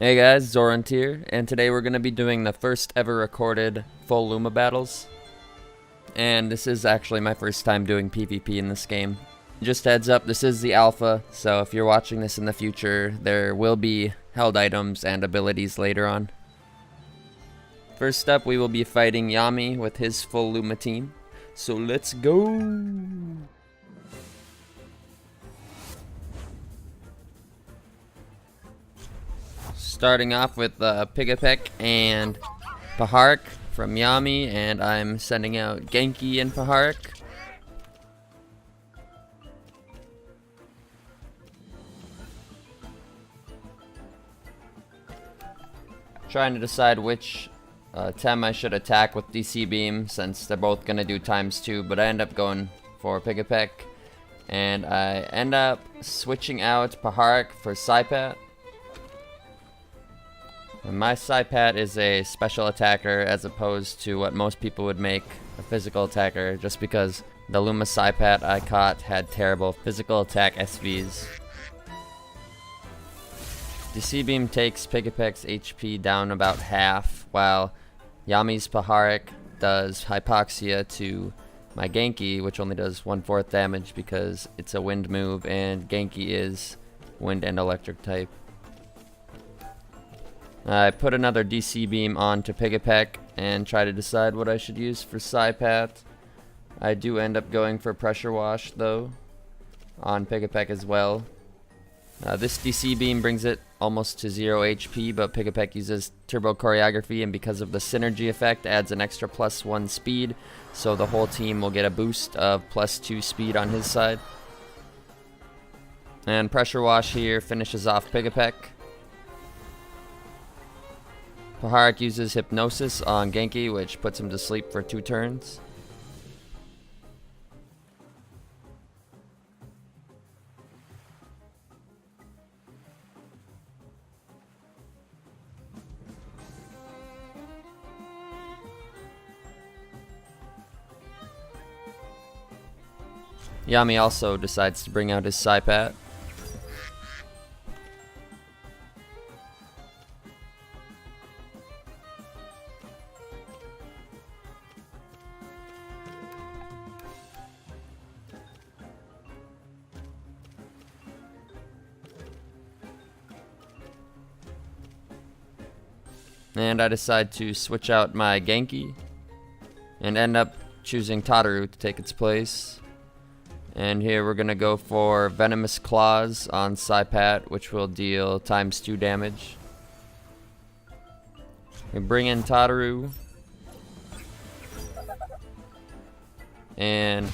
Hey guys, Zorant here, and today we're going to be doing the first ever recorded full Luma Battles. And this is actually my first time doing PvP in this game. Just heads up, this is the alpha, so if you're watching this in the future, there will be held items and abilities later on. First up, we will be fighting Yami with his full Luma team. So let's go! Starting off with Pigapek and Paharik from Yami, and I'm sending out Genki and Paharik. Trying to decide which Tem I should attack with DC Beam, since they're both going to do ×2, but I end up going for Pigapek. And I end up switching out Paharik for Saipat. And my Saipat is a special attacker as opposed to what most people would make a physical attacker, just because the Luma Saipat I caught had terrible physical attack SVs. DC Beam takes Pigapek's HP down about half, while Yami's Paharik does Hypoxia to my Genki, which only does 1/4 damage because it's a wind move and Genki is wind and electric type. I put another DC Beam onto Pigapek and try to decide what I should use for Saipat. I do end up going for Pressure Wash though on Pigapek as well. This DC Beam brings it almost to 0 HP, but Pigapek uses Turbo Choreography, and because of the synergy effect adds an extra +1 speed, so the whole team will get a boost of +2 speed on his side. And Pressure Wash here finishes off Pigapek. Paharik uses Hypnosis on Genki, which puts him to sleep for 2 turns. Yami also decides to bring out his Saipat. And I decide to switch out my Genki and end up choosing Tataru to take its place. And here we're going to go for Venomous Claws on Saipat, which will deal ×2 damage. We bring in Tataru. And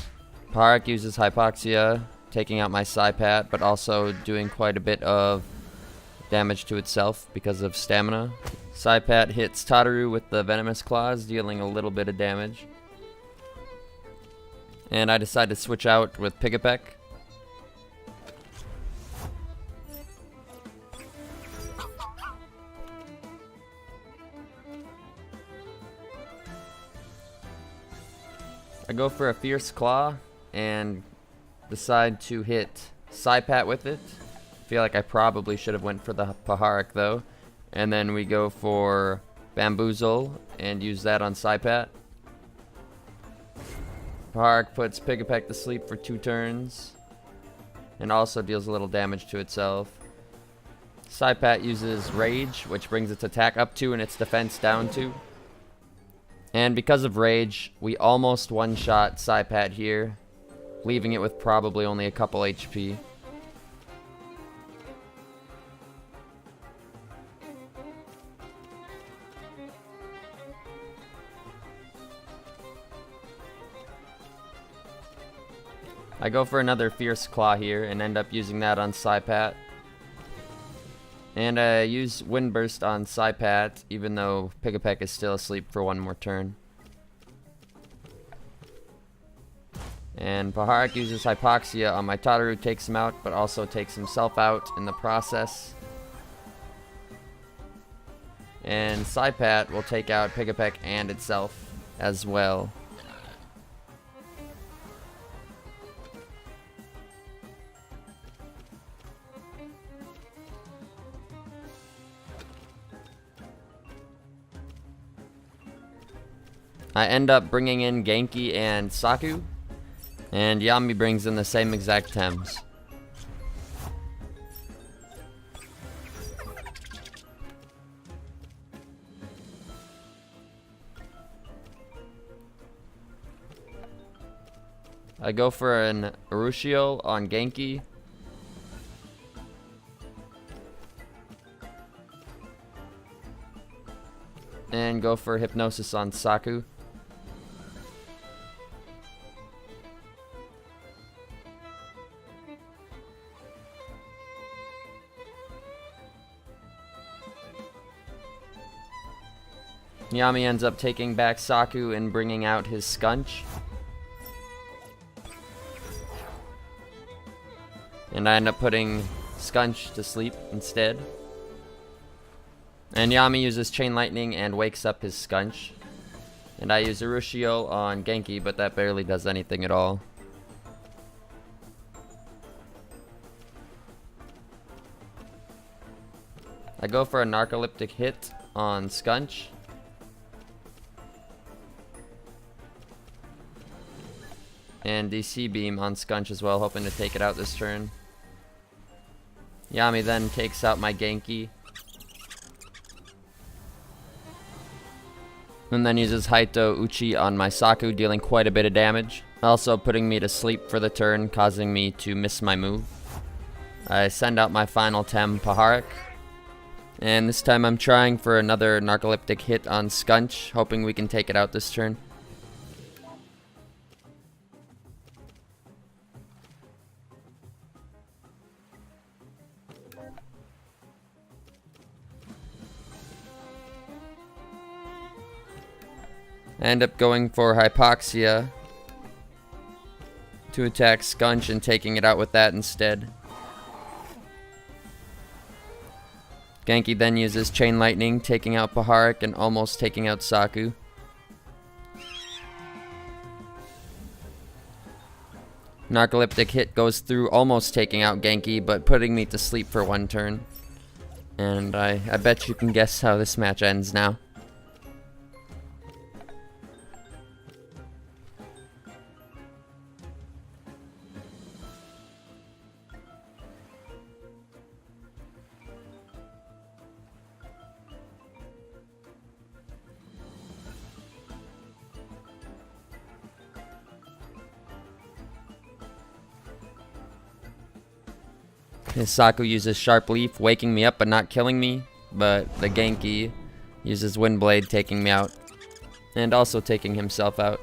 Paharik uses Hypoxia, taking out my Saipat, but also doing quite a bit of damage to itself because of stamina. Saipat hits Tataru with the Venomous Claws, dealing a little bit of damage. And I decide to switch out with Pigapek. I go for a Fierce Claw and decide to hit Saipat with it. Feel like I probably should have went for the Paharik though. And then we go for Bamboozle and use that on Saipat. Paharik puts Pigapek to sleep for 2 turns and also deals a little damage to itself. Saipat uses Rage, which brings its attack up 2 and its defense down 2. And because of Rage, we almost one-shot Saipat here, leaving it with probably only a couple HP. I go for another Fierce Claw here and end up using that on Saipat. And I use Wind Burst on Saipat, even though Pigapek is still asleep for 1 more turn. And Paharik uses Hypoxia on my Tataru, takes him out, but also takes himself out in the process. And Saipat will take out Pigapek and itself as well. I end up bringing in Genki and Saku, and Yami brings in the same exact Tems. I go for an Urushio on Genki. And go for Hypnosis on Saku. Yami ends up taking back Saku and bringing out his Skunch. And I end up putting Skunch to sleep instead. And Yami uses Chain Lightning and wakes up his Skunch. And I use Urushio on Genki, but that barely does anything at all. I go for a Narcoleptic hit on Skunch. And DC Beam on Skunch as well, hoping to take it out this turn. Yami then takes out my Genki. And then uses Haito Uchi on my Saku, dealing quite a bit of damage. Also putting me to sleep for the turn, causing me to miss my move. I send out my final Tem Paharik. And this time I'm trying for another Narcoleptic hit on Skunch, hoping we can take it out this turn. I end up going for Hypoxia to attack Skunch and taking it out with that instead. Genki then uses Chain Lightning, taking out Paharik and almost taking out Saku. Narcoleptic hit goes through, almost taking out Genki, but putting me to sleep for one turn. And I bet you can guess how this match ends now. His Saku uses Sharp Leaf, waking me up but not killing me. But the Genki uses Windblade, taking me out. And also taking himself out.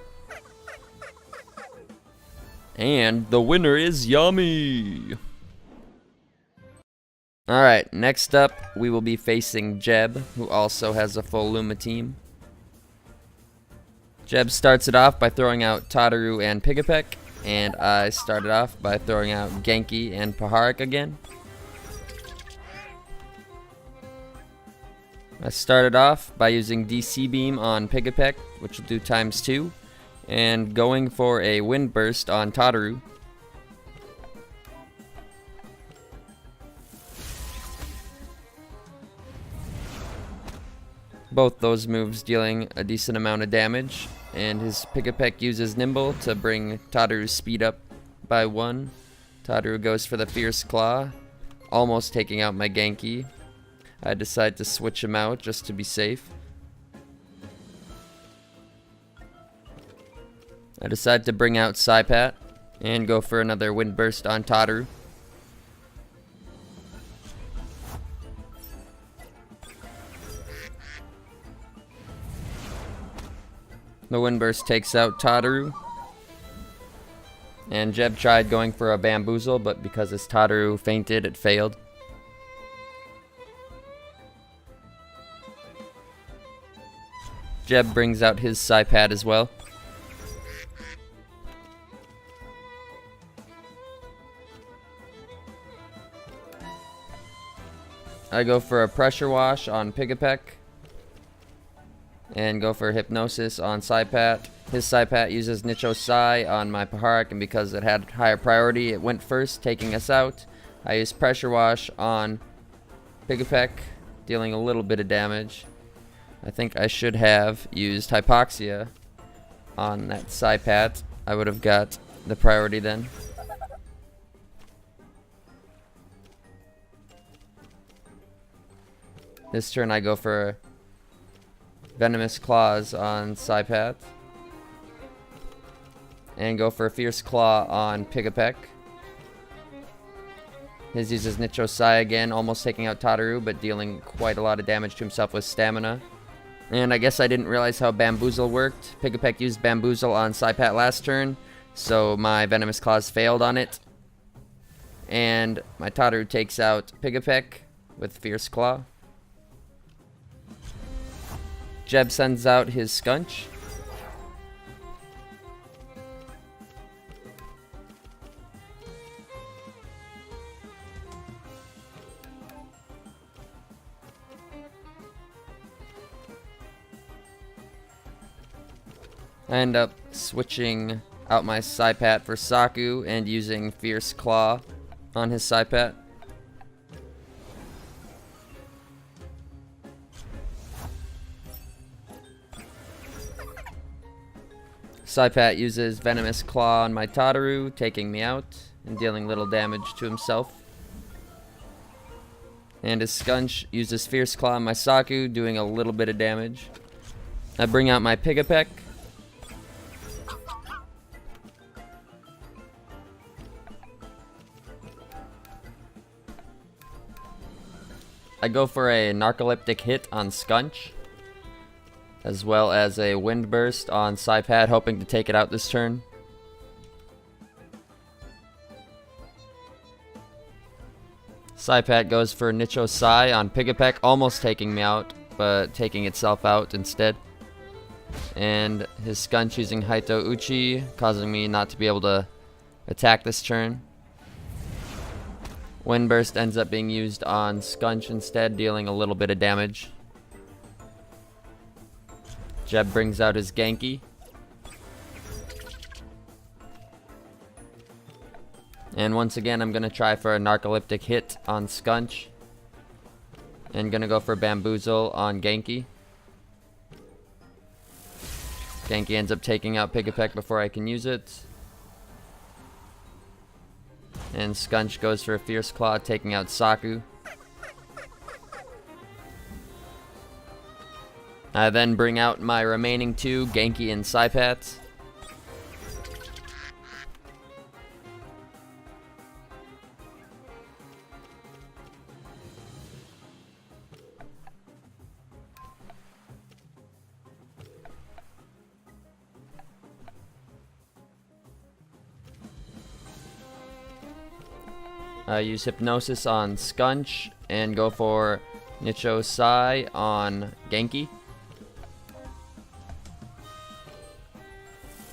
And the winner is Yami! Alright, next up we will be facing Jeb, who also has a full Luma team. Jeb starts it off by throwing out Tataru and Pigapek. And I started off by throwing out Genki and Paharik again. I started off by using DC Beam on Pigapek, which will do ×2, and going for a Wind Burst on Tataru. Both those moves dealing a decent amount of damage. And his Pigapek uses Nimble to bring Tataru's speed up by 1. Tataru goes for the Fierce Claw, almost taking out my Genki. I decide to switch him out just to be safe. I decide to bring out Psypat and go for another Wind Burst on Tataru. The Wind Burst takes out Tataru. And Jeb tried going for a Bamboozle, but because his Tataru fainted, it failed. Jeb brings out his Psypat as well. I go for a Pressure Wash on Pigapek. And go for Hypnosis on Psypat. His Psypat uses Nicho Psy on my Paharik, and because it had higher priority, it went first, taking us out. I use Pressure Wash on Pigapek, dealing a little bit of damage. I think I should have used Hypoxia on that Psypat, I would have got the priority then. This turn I go for Venomous Claws on Psypat. And go for a Fierce Claw on Pigapek. His uses Nicho Sai again, almost taking out Tataru, but dealing quite a lot of damage to himself with stamina. And I guess I didn't realize how Bamboozle worked. Pigapek used Bamboozle on Psypat last turn, so my Venomous Claws failed on it. And my Tataru takes out Pigapek with Fierce Claw. Jeb sends out his Skunch. I end up switching out my Psypat for Saku and using Fierce Claw on his Psypat. Psypat uses Venomous Claw on my Tataru, taking me out and dealing little damage to himself. And his Skunch uses Fierce Claw on my Saku, doing a little bit of damage. I bring out my Pigapek. I go for a Narcoleptic hit on Skunch, as well as a Wind Burst on Psypat, hoping to take it out this turn. Psypat goes for Nicho Sai on Pigapek, almost taking me out, but taking itself out instead. And his Skunch using Haito Uchi, causing me not to be able to attack this turn. Wind Burst ends up being used on Skunch instead, dealing a little bit of damage. Jeb brings out his Genki. And once again, I'm going to try for a Narcoleptic hit on Skunch. And going to go for Bamboozle on Genki. Genki ends up taking out Pigapek before I can use it. And Skunch goes for a Fierce Claw, taking out Saku. I then bring out my remaining two, Genki and Psypat. I use Hypnosis on Skunch and go for Nicho Sai on Genki.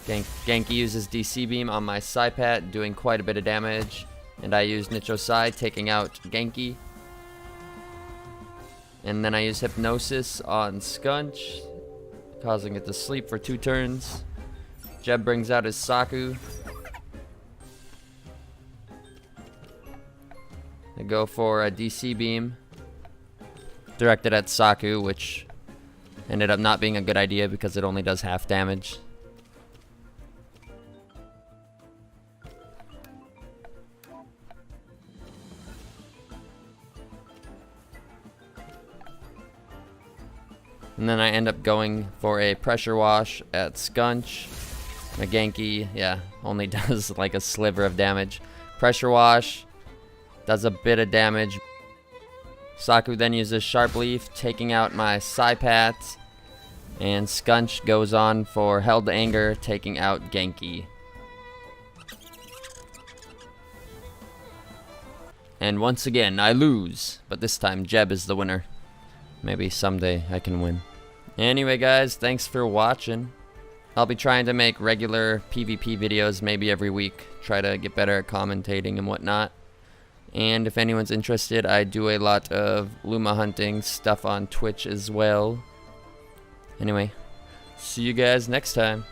Genki uses DC Beam on my Psypat, doing quite a bit of damage. And I use Nicho Sai, taking out Genki. And then I use Hypnosis on Skunch, causing it to sleep for 2 turns. Jeb brings out his Saku. I go for a DC Beam directed at Saku, which ended up not being a good idea because it only does half damage. And then I end up going for a Pressure Wash at Skunch. My Genki, yeah, only does like a sliver of damage. Pressure Wash does a bit of damage. Saku then uses Sharp Leaf, taking out my Psypat. And Skunch goes on for Held Anger, taking out Genki. And once again, I lose. But this time, Jeb is the winner. Maybe someday I can win. Anyway, guys, thanks for watching. I'll be trying to make regular PvP videos maybe every week. Try to get better at commentating and whatnot. And if anyone's interested, I do a lot of Luma hunting stuff on Twitch as well. Anyway, see you guys next time.